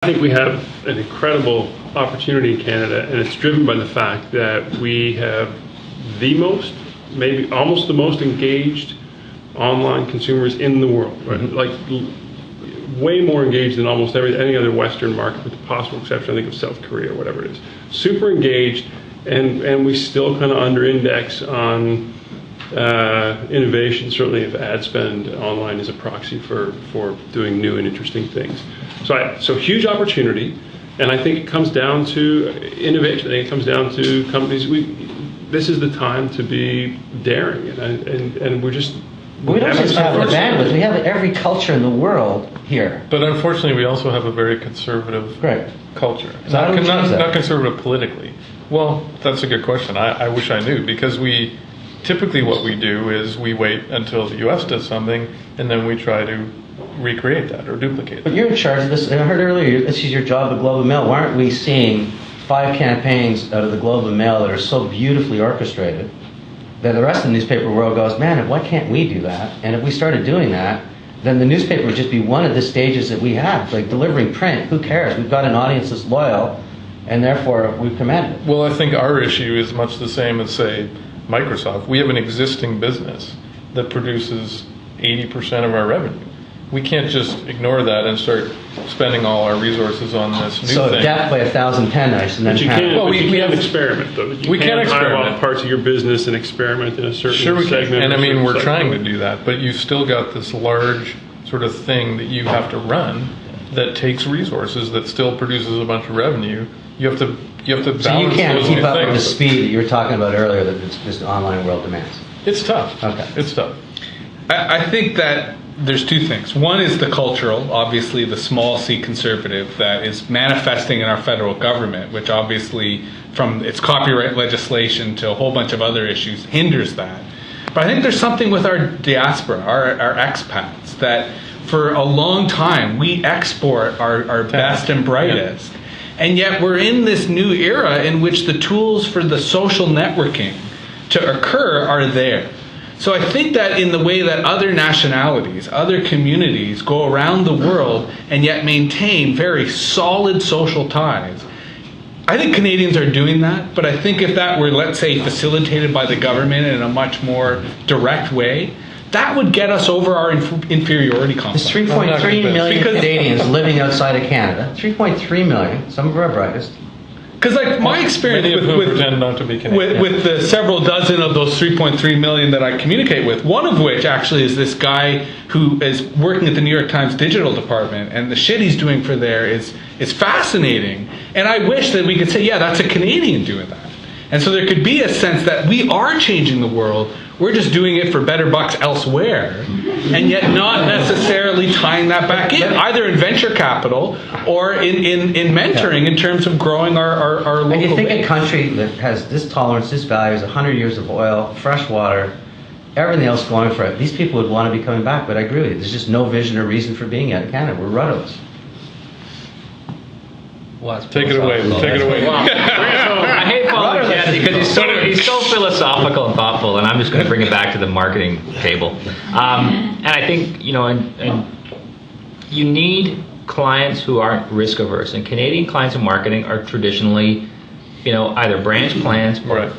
I think we have an incredible opportunity in Canada, and it's driven by the fact that we have the most, maybe almost the most engaged online consumers in the world, right? Like way more engaged than almost any other Western market, with the possible exception, I think, of South Korea or whatever it is. Super engaged, and we still kind of under-index on innovation. Certainly, if ad spend online is a proxy for doing new and interesting things. So huge opportunity, and I think it comes down to innovation. I think it comes down to companies. This is the time to be daring, and we're just. We don't just have the bandwidth. We have every culture in the world here. But unfortunately, we also have a very conservative culture. So not conservative politically. Well, that's a good question. I wish I knew, because typically what we do is we wait until the U.S. does something, and then we try to recreate that or duplicate it. But you're in charge of this. I heard earlier, this is your job at Globe and Mail. Why aren't we seeing 5 campaigns out of the Globe and Mail that are so beautifully orchestrated that the rest of the newspaper world goes, man, why can't we do that? And if we started doing that, then the newspaper would just be one of the stages that we have, like delivering print. Who cares? We've got an audience that's loyal, and therefore we command it. Well, I think our issue is much the same as, say, Microsoft. We have an existing business that produces 80% of our revenue. We can't just ignore that and start spending all our resources on this new thing. So death by 1,000 penknives, and then But you can't. Well, we can't experiment, though. We can't experiment. Off parts of your business and experiment in a certain segment. And I mean, we're trying to do that, but you've still got this large sort of thing that you have to run that takes resources, that still produces a bunch of revenue. You have to balance. So you can't keep up with the things. speed that you were talking about earlier that this online world demands. It's tough. Okay. It's tough. I think that there's two things. One is the cultural, obviously the small c conservative that is manifesting in our federal government, which obviously, from its copyright legislation to a whole bunch of other issues, hinders that. But I think there's something with our diaspora, our expats, that for a long time we export our best and brightest. And yet we're in this new era in which the tools for the social networking to occur are there. So I think that in the way that other nationalities, other communities go around the world and yet maintain very solid social ties, I think Canadians are doing that, but I think if that were, let's say, facilitated by the government in a much more direct way, that would get us over our inferiority complex. There's 3.3 million Canadians living outside of Canada. 3.3 million, some of our brightest. Because like my experience pretend not to be Canadian. with the several dozen of those 3.3 million that I communicate with, one of which actually is this guy who is working at the New York Times digital department, and the shit he's doing for there is fascinating. And I wish that we could say, yeah, that's a Canadian doing that. And so there could be a sense that we are changing the world. We're just doing it for better bucks elsewhere, and yet not necessarily tying that back in, either in venture capital or in mentoring in terms of growing our local And you think base. a country that has this tolerance, this values, 100 years of oil, fresh water, everything else going for it, these people would want to be coming back, but I agree with you. There's just no vision or reason for being in Canada. We're rudderless. Take it away. Well, I hate following Ken because he's so philosophical and thoughtful, and I'm just going to bring it back to the marketing table. And I think, and you need clients who aren't risk averse, and Canadian clients in marketing are traditionally, either branch plans or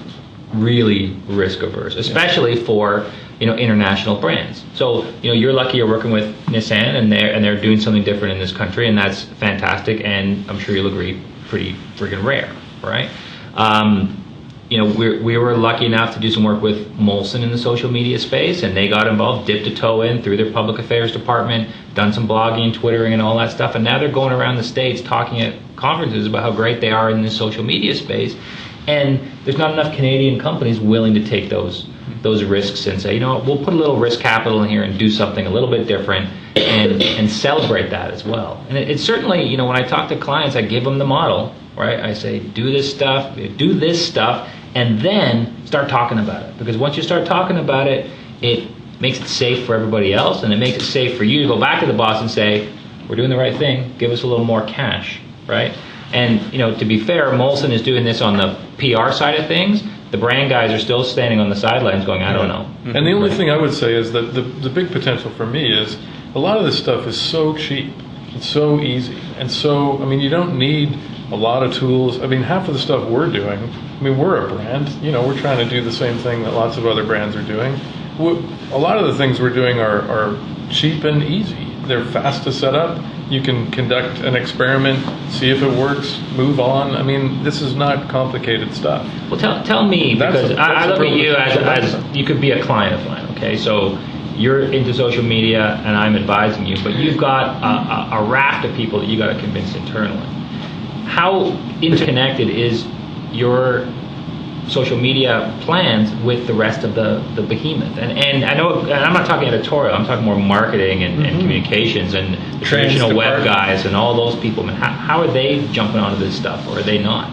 really risk averse, especially for international brands. So you're lucky you're working with Nissan, and they're doing something different in this country, and that's fantastic. And I'm sure you'll agree, pretty friggin' rare, right? We were lucky enough to do some work with Molson in the social media space, and they got involved, dipped a toe in through their public affairs department, done some blogging, twittering, and all that stuff, and now they're going around the States talking at conferences about how great they are in this social media space. And there's not enough Canadian companies willing to take those risks and say, we'll put a little risk capital in here and do something a little bit different and celebrate that as well. And it's certainly, when I talk to clients, I give them the model, right? I say, do this stuff, and then start talking about it. Because once you start talking about it, it makes it safe for everybody else, and it makes it safe for you to go back to the boss and say, we're doing the right thing, give us a little more cash, right? And, to be fair, Molson is doing this on the PR side of things. The brand guys are still standing on the sidelines going, I don't know. And the only thing I would say is that the big potential for me is a lot of this stuff is so cheap It's so easy. And so, I mean, you don't need a lot of tools. I mean, half of the stuff we're doing, I mean, we're a brand. You know, we're trying to do the same thing that lots of other brands are doing. A lot of the things we're doing are cheap and easy. They're fast to set up. You can conduct an experiment, see if it works, move on. I mean, this is not complicated stuff. Well, tell me, because I look at you as you could be a client of mine, okay? So you're into social media and I'm advising you, but you've got a raft of people that you got to convince internally. How interconnected is your social media plans with the rest of the behemoth? And I know, and I'm not talking editorial, I'm talking more marketing and communications and the traditional web guys and all those people. I mean, how are they jumping onto this stuff, or are they not?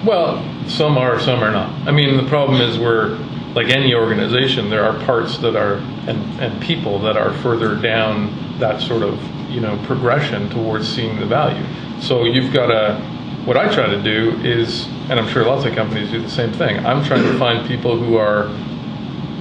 Well, some are not. I mean, the problem is we're, like any organization, there are parts that are, and people that are further down that sort of, you know, progression towards seeing the value. So you've got to, what I try to do is, and I'm sure lots of companies do the same thing, I'm trying to find people who are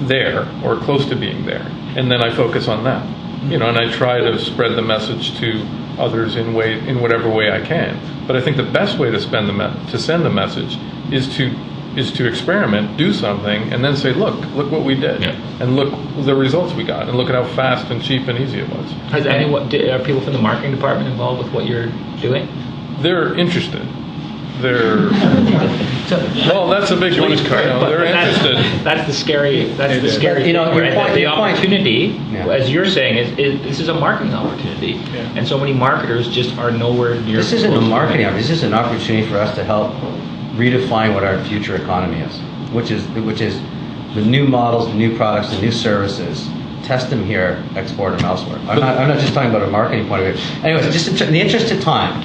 there or close to being there, and then I focus on them, you know, and I try to spread the message to others in whatever way I can. But I think the best way to send the message is to experiment, do something, and then say, look what we did, and look the results we got, and look at how fast and cheap and easy it was. Are people from the marketing department involved with what you're doing? They're interested. Well, that's a big leap. They're interested. That's the scary. That's the scary. You know, thing, right? The your point. opportunity, as you're saying, is this is a marketing opportunity, and so many marketers just are nowhere near. This isn't a marketing opportunity. This is an opportunity for us to help redefine what our future economy is, which is the new models, the new products, the new services. Test them here, export them elsewhere. I'm not just talking about a marketing point of view. Anyways, just in the interest of time,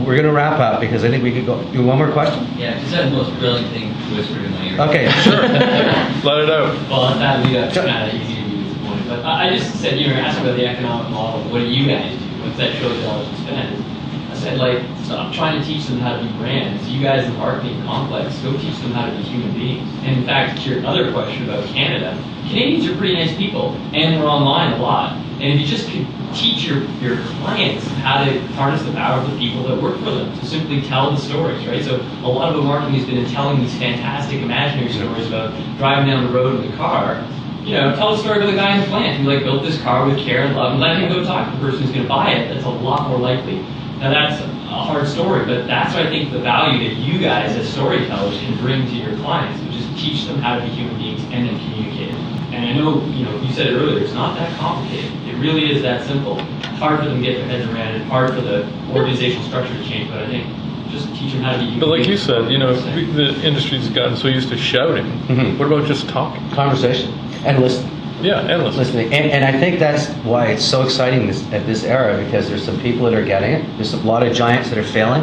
we're going to wrap up because I think we could go. Do one more question? Yeah, just had the most brilliant thing whispered in my ear. Okay, sure. Let it out. Well, that would be kind of easy to be disappointed. But I just said, you were asking about the economic model. What do you guys do? What's that $1 trillion spend? I said, like, stop trying to teach them how to be brands. You guys in the marketing complex, go teach them how to be human beings. And in fact, to your other question about Canada, Canadians are pretty nice people, and we're online a lot. And if you just could teach your clients how to harness the power of the people that work for them, to simply tell the stories, right? So a lot of the marketing has been in telling these fantastic imaginary stories about driving down the road with a car. You know, tell the story about the guy in the plant who built this car with care and love, and let him go talk to the person who's going to buy it. That's a lot more likely. Now that's a hard story, but that's I think the value that you guys as storytellers can bring to your clients, which is teach them how to be human beings and then communicate. And I know, you said it earlier, it's not that complicated. It really is that simple. It's hard for them to get their heads around it, hard for the organizational structure to change, but I think just teach them how to be human beings. But like you said, the industry's gotten so used to shouting. What about just talking? Conversation and listening. Yeah, and listening. And I think that's why it's so exciting at this era, because there's some people that are getting it. There's a lot of giants that are failing.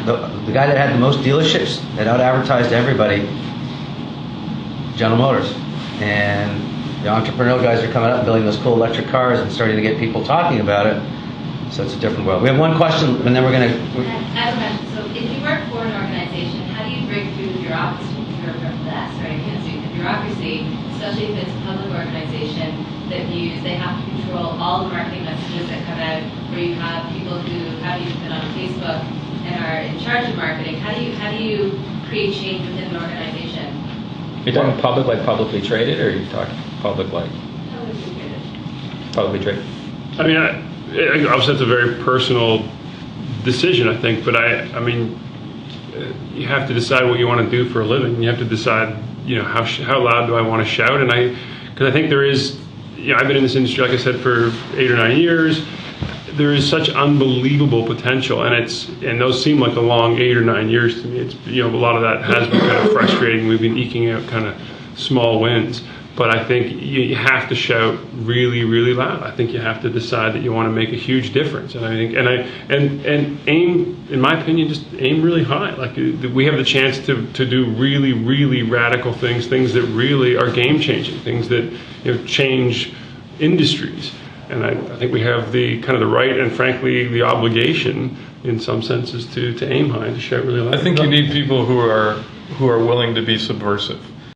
The guy that had the most dealerships that out-advertised everybody, General Motors. And the entrepreneurial guys are coming up and building those cool electric cars and starting to get people talking about it. So it's a different world. We have one question, and then we're going to... I have a question. So if you work for an organization, how do you break through the bureaucracy? The bureaucracy, especially if it's a public organization that they have to control all the marketing messages that come out, where you have people who have even been on Facebook and are in charge of marketing. How do you create change within an organization? Are you talking public, like publicly traded, or are you talking public, like publicly traded? I mean, obviously that's a very personal decision, I think, but I mean, you have to decide what you want to do for a living. You have to decide, how loud do I want to shout? And because I think there is, I've been in this industry, like I said, for 8 or 9 years. There is such unbelievable potential, and those seem like a long 8 or 9 years to me. It's a lot of that has been kind of frustrating. We've been eking out kind of small wins, but I think you have to shout really, really loud. I think you have to decide that you want to make a huge difference, and I think and aim, in my opinion, just aim really high. Like we have the chance to do really, really radical things that really are game changing, things that change industries. And I think we have the kind of the right and frankly the obligation in some senses to aim high and to shout really loud. I think you need people who are willing to be subversive.